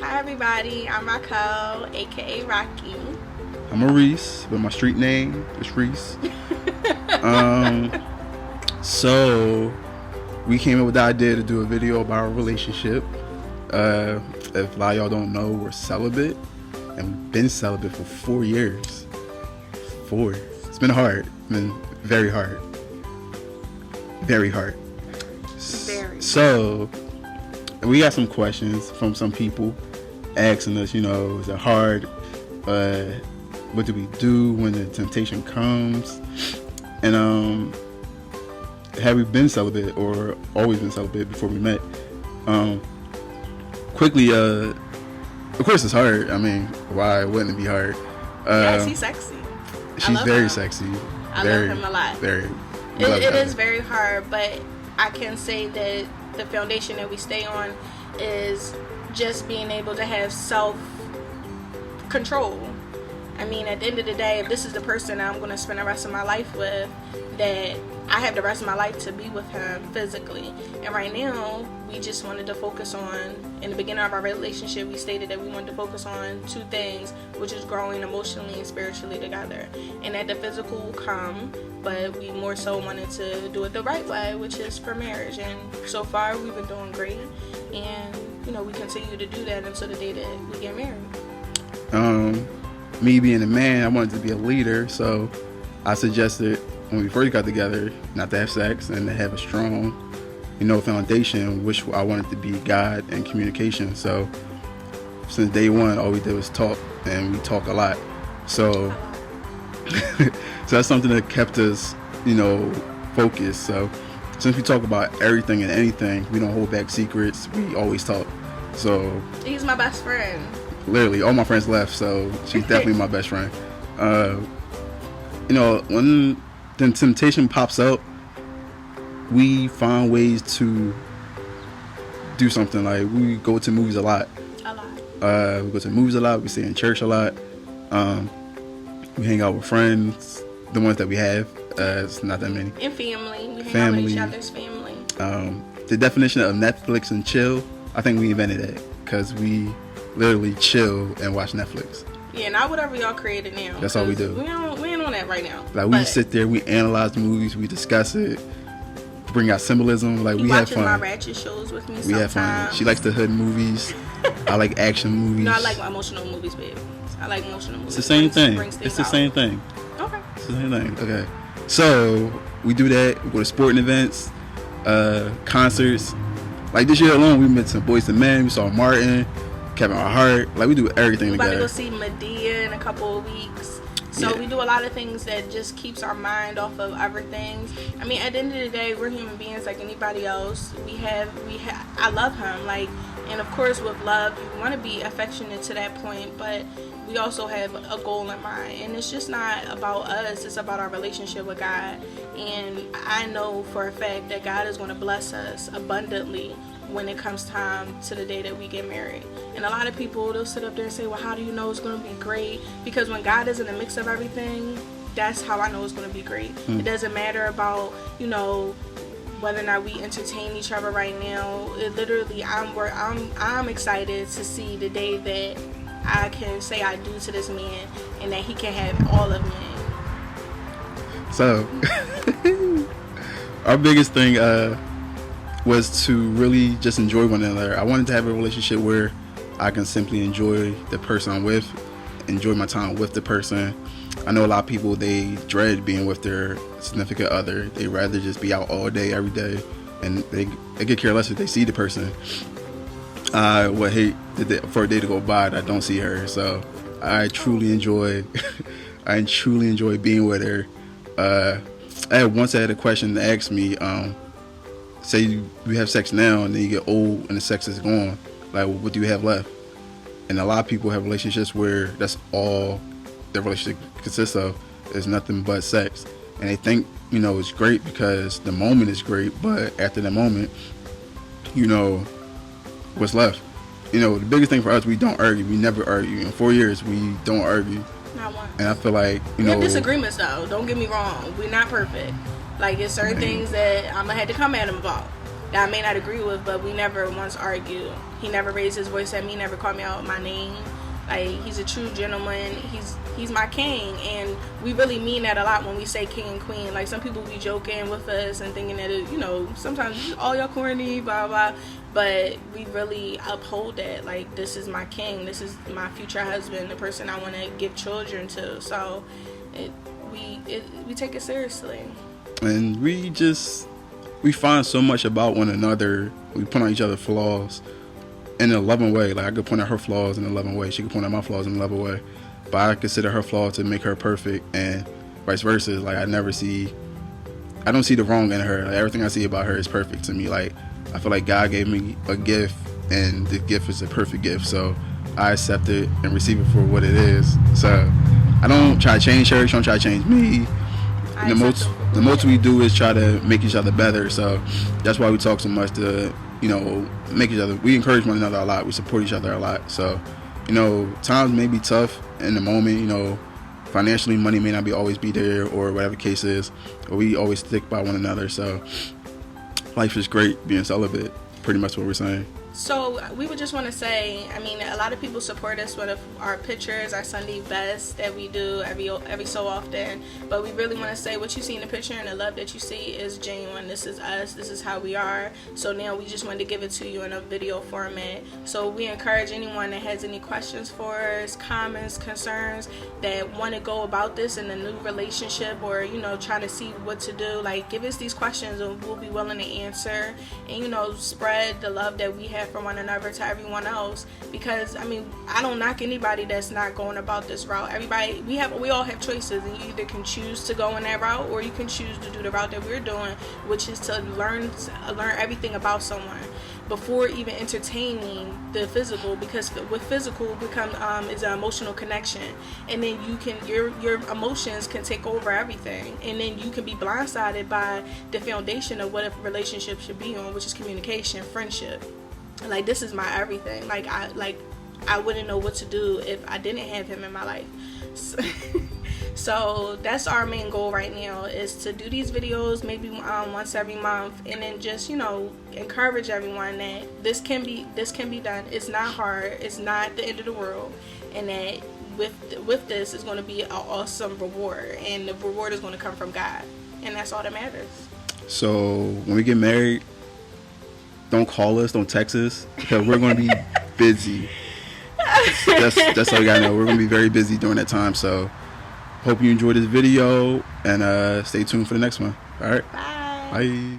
Hi everybody, I'm Raquel, aka Rocky. I'm Maurice, but my street name is Reese. So we came up with the idea to do a video about our relationship. If a lot of y'all don't know, we're celibate and we've been celibate for 4 years. 4. It's been hard. It's been very hard. Very hard. Very. So we got some questions from some people asking us, is it hard? What do we do when the temptation comes? And have we been celibate or always been celibate before we met? Quickly, of course it's hard. I mean, why wouldn't it be hard? Yes, he's sexy. She's very him. sexy. I love him a lot. Very. It is very hard, but I can say that the foundation that we stay on is just being able to have self-control. I mean, at the end of the day, if this is the person I'm going to spend the rest of my life with, that I have the rest of my life to be with him physically. And right now, we just wanted to focus on, in the beginning of our relationship, we stated that we wanted to focus on 2 things, which is growing emotionally and spiritually together. And that the physical will come, but we more so wanted to do it the right way, which is for marriage. And so far, we've been doing great. And, we continue to do that until the day that we get married. Me being a man, I wanted to be a leader, so I suggested when we first got together not to have sex and to have a strong, foundation, which I wanted to be God and communication. So since day one, all we did was talk, and we talk a lot. So so that's something that kept us, focused. So since we talk about everything and anything, we don't hold back secrets. We always talk. So he's my best friend. Literally, all my friends left, so she's definitely my best friend. When the temptation pops up, we find ways to do something. Like, we go to movies a lot. We go to movies a lot. We stay in church a lot. We hang out with friends, the ones that we have. It's not that many. And family. We hang out with each other's family. The definition of Netflix and chill, I think we invented it, because we literally chill and watch Netflix. Yeah, not whatever y'all created now. That's all we do. We ain't on that right now. Like, we sit there, we analyze the movies, we discuss it, bring out symbolism. Like, we have fun. My ratchet shows with me. We have fun. She likes the hood movies. I like action movies. No, I like emotional movies, babe. I like emotional movies. It's the same thing. It's the same thing. Okay. It's the same thing. Okay. So we do that. We go to sporting events, concerts. Like, this year alone, we met some Boys and Men. We saw Martin, Kevin Hart. Like, we do everything together. We're about to go see Medea in a couple of weeks. So we do a lot of things that just keeps our mind off of everything. I mean, at the end of the day, we're human beings like anybody else. I love him. Like, and of course, with love, you want to be affectionate to that point, but we also have a goal in mind. And it's just not about us. It's about our relationship with God. And I know for a fact that God is going to bless us abundantly when it comes time to the day that we get married. And a lot of people, they'll sit up there and say, well, how do you know it's going to be great? Because when God is in the mix of everything, that's how I know it's going to be great. It doesn't matter about, whether or not we entertain each other right now. It literally, I'm excited to see the day that I can say I do to this man and that he can have all of me. So our biggest thing was to really just enjoy one another. I wanted to have a relationship where I can simply enjoy the person I'm with, enjoy my time with the person. I know a lot of people, they dread being with their significant other. They rather just be out all day, every day, and they could care less if they see the person. I would hate for a day to go by that I don't see her. So I truly enjoy being with her. I had a question to ask me, say we have sex now and then you get old and the sex is gone, like, what do you have left? And a lot of people have relationships where that's all their relationship consists of, is nothing but sex, and they think it's great because the moment is great, but after the moment, what's left? The biggest thing for us, we don't argue. We never argue. In 4 years, we don't argue. Not once. And I feel like we have disagreements though. Don't get me wrong. We're not perfect. Like, it's certain things that I'm gonna have to come at him about. that I may not agree with, but we never once argued. He never raised his voice at me, never called me out my name. Like, he's a true gentleman. He's my king, and we really mean that a lot when we say king and queen. Like, some people be joking with us and thinking that it, you know, sometimes all y'all corny, blah blah, but we really uphold that. Like, this is my king, this is my future husband, the person I want to give children to. So we take it seriously, and we find so much about one another. We point out each other's flaws in a loving way. Like, I could point out her flaws in a loving way. She could point out my flaws in a loving way. But I consider her flaws to make her perfect, and vice versa. Like, I don't see the wrong in her. Like, everything I see about her is perfect to me. Like, I feel like God gave me a gift, and the gift is a perfect gift. So I accept it and receive it for what it is. So I don't try to change her. She don't try to change me. And the most we do is try to make each other better. So that's why we talk so much, to, you know, make each other. We encourage one another a lot. We support each other a lot. So, you know, times may be tough in the moment. You know, financially, money may not always be there, or whatever the case is. But we always stick by one another. So life is great being celibate. Pretty much what we're saying. So we would just want to say, I mean, a lot of people support us with our pictures, our Sunday best that we do every so often. But we really want to say, what you see in the picture and the love that you see is genuine. This is us. This is how we are. So now we just wanted to give it to you in a video format. So we encourage anyone that has any questions for us, comments, concerns, that want to go about this in a new relationship, or, you know, trying to see what to do. Like, give us these questions and we'll be willing to answer, and, you know, spread the love that we have from one another to everyone else. Because, I mean, I don't knock anybody that's not going about this route. Everybody, we all have choices, and you either can choose to go in that route, or you can choose to do the route that we're doing, which is to learn everything about someone before even entertaining the physical. Because with physical is an emotional connection, and then your emotions can take over everything, and then you can be blindsided by the foundation of what a relationship should be on, which is communication, friendship. Like, this is my everything. Like, I wouldn't know what to do if I didn't have him in my life. So that's our main goal right now, is to do these videos maybe once every month, and then just, you know, encourage everyone that this can be done. It's not hard. It's not the end of the world, and that with this is going to be an awesome reward, and the reward is going to come from God, and that's all that matters. So when we get married, don't call us, don't text us, because we're going to be busy. That's all you gotta know. We're going to be very busy during that time. So hope you enjoyed this video, and stay tuned for the next one. All right. Bye. Bye.